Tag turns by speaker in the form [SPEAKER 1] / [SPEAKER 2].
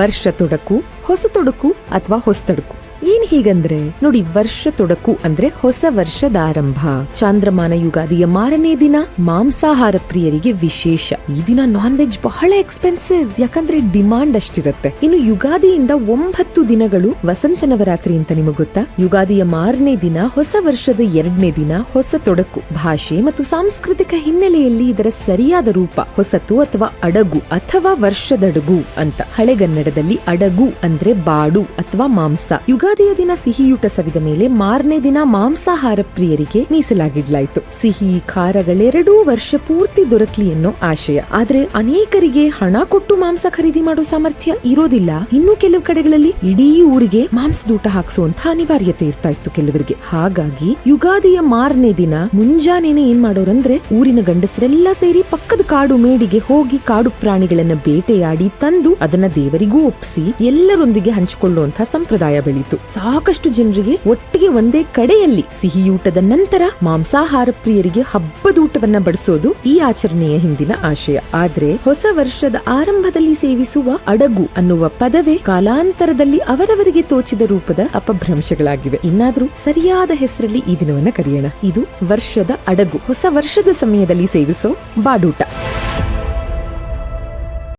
[SPEAKER 1] ವರ್ಷ ತೊಡಕು, ಹೊಸ ತೊಡಕು ಅಥವಾ ಹೊಸತೊಡಕು. ಏನ್ ಹೀಗಂದ್ರೆ ನೋಡಿ, ವರ್ಷ ತೊಡಕು ಅಂದ್ರೆ ಹೊಸ ವರ್ಷದ ಆರಂಭ. ಚಾಂದ್ರಮಾನ ಯುಗಾದಿಯ ಮಾರನೇ ದಿನ ಮಾಂಸಾಹಾರ ಪ್ರಿಯರಿಗೆ ವಿಶೇಷ. ಈ ದಿನ ನಾನ್ ವೆಜ್ ಬಹಳ ಎಕ್ಸ್ಪೆನ್ಸಿವ್, ಯಾಕಂದ್ರೆ ಡಿಮಾಂಡ್ ಅಷ್ಟಿರುತ್ತೆ. ಇನ್ನು ಯುಗಾದಿಯಿಂದ 9 ದಿನಗಳು ವಸಂತ ನವರಾತ್ರಿ ಅಂತ ನಿಮಗೆ ಗೊತ್ತಾ? ಯುಗಾದಿಯ ಮಾರನೇ ದಿನ ಹೊಸ ವರ್ಷದ 2ನೇ ದಿನ ಹೊಸ ತೊಡಕು. ಭಾಷೆ ಮತ್ತು ಸಾಂಸ್ಕೃತಿಕ ಹಿನ್ನೆಲೆಯಲ್ಲಿ ಇದರ ಸರಿಯಾದ ರೂಪ ಹೊಸತು ಅಥವಾ ಅಡಗು ಅಥವಾ ವರ್ಷದಡಗು ಅಂತ. ಹಳೆಗನ್ನಡದಲ್ಲಿ ಅಡಗು ಅಂದ್ರೆ ಬಾಡು ಅಥವಾ ಮಾಂಸ. ಯುಗಾದಿಯ ದಿನ ಸಿಹಿಯೂಟ ಸವಿದ ಮೇಲೆ ಮಾರನೇ ದಿನ ಮಾಂಸಾಹಾರ ಪ್ರಿಯರಿಗೆ ಮೀಸಲಾಗಿಡ್ಲಾಯ್ತು. ಸಿಹಿ ಖಾರಗಳೆರಡೂ ವರ್ಷ ಪೂರ್ತಿ ದೊರಕಲಿ ಅನ್ನೋ ಆಶಯ. ಆದ್ರೆ ಅನೇಕರಿಗೆ ಹಣ ಕೊಟ್ಟು ಮಾಂಸ ಖರೀದಿ ಮಾಡೋ ಸಾಮರ್ಥ್ಯ ಇರೋದಿಲ್ಲ. ಇನ್ನು ಕೆಲವು ಕಡೆಗಳಲ್ಲಿ ಇಡೀ ಊರಿಗೆ ಮಾಂಸದೂಟ ಹಾಕ್ಸುವಂತ ಅನಿವಾರ್ಯತೆ ಇರ್ತಾ ಇತ್ತು ಕೆಲವರಿಗೆ. ಹಾಗಾಗಿ ಯುಗಾದಿಯ ಮಾರನೇ ದಿನ ಮುಂಜಾನೇನೆ ಏನ್ ಮಾಡೋರಂದ್ರೆ, ಊರಿನ ಗಂಡಸರೆಲ್ಲ ಸೇರಿ ಪಕ್ಕದ ಕಾಡು ಮೇಡಿಗೆ ಹೋಗಿ ಕಾಡು ಪ್ರಾಣಿಗಳನ್ನ ಬೇಟೆಯಾಡಿ ತಂದು ಅದನ್ನ ದೇವರಿಗೂ ಒಪ್ಪಿಸಿ ಎಲ್ಲರೊಂದಿಗೆ ಹಂಚಿಕೊಳ್ಳುವಂತಹ ಸಂಪ್ರದಾಯ ಬೆಳೀತು. ಸಾಕಷ್ಟು ಜನರಿಗೆ ಒಟ್ಟಿಗೆ ಒಂದೇ ಕಡೆಯಲ್ಲಿ ಸಿಹಿಯೂಟದ ನಂತರ ಮಾಂಸಾಹಾರ ಪ್ರಿಯರಿಗೆ ಹಬ್ಬದೂಟವನ್ನ ಬಡಿಸೋದು ಈ ಆಚರಣೆಯ ಹಿಂದಿನ ಆಶಯ. ಆದ್ರೆ ಹೊಸ ವರ್ಷದ ಆರಂಭದಲ್ಲಿ ಸೇವಿಸುವ ಅಡಗು ಅನ್ನುವ ಪದವೇ ಕಾಲಾಂತರದಲ್ಲಿ ಅವರವರಿಗೆ ತೋಚಿದ ರೂಪದ ಅಪಭ್ರಂಶಗಳಾಗಿವೆ. ಇನ್ನಾದ್ರೂ ಸರಿಯಾದ ಹೆಸರಲ್ಲಿ ಈ ದಿನವನ್ನ ಕರೆಯೋಣ. ಇದು ವರ್ಷದ ಅಡಗು, ಹೊಸ ವರ್ಷದ ಸಮಯದಲ್ಲಿ ಸೇವಿಸೋ ಬಾಡೂಟ.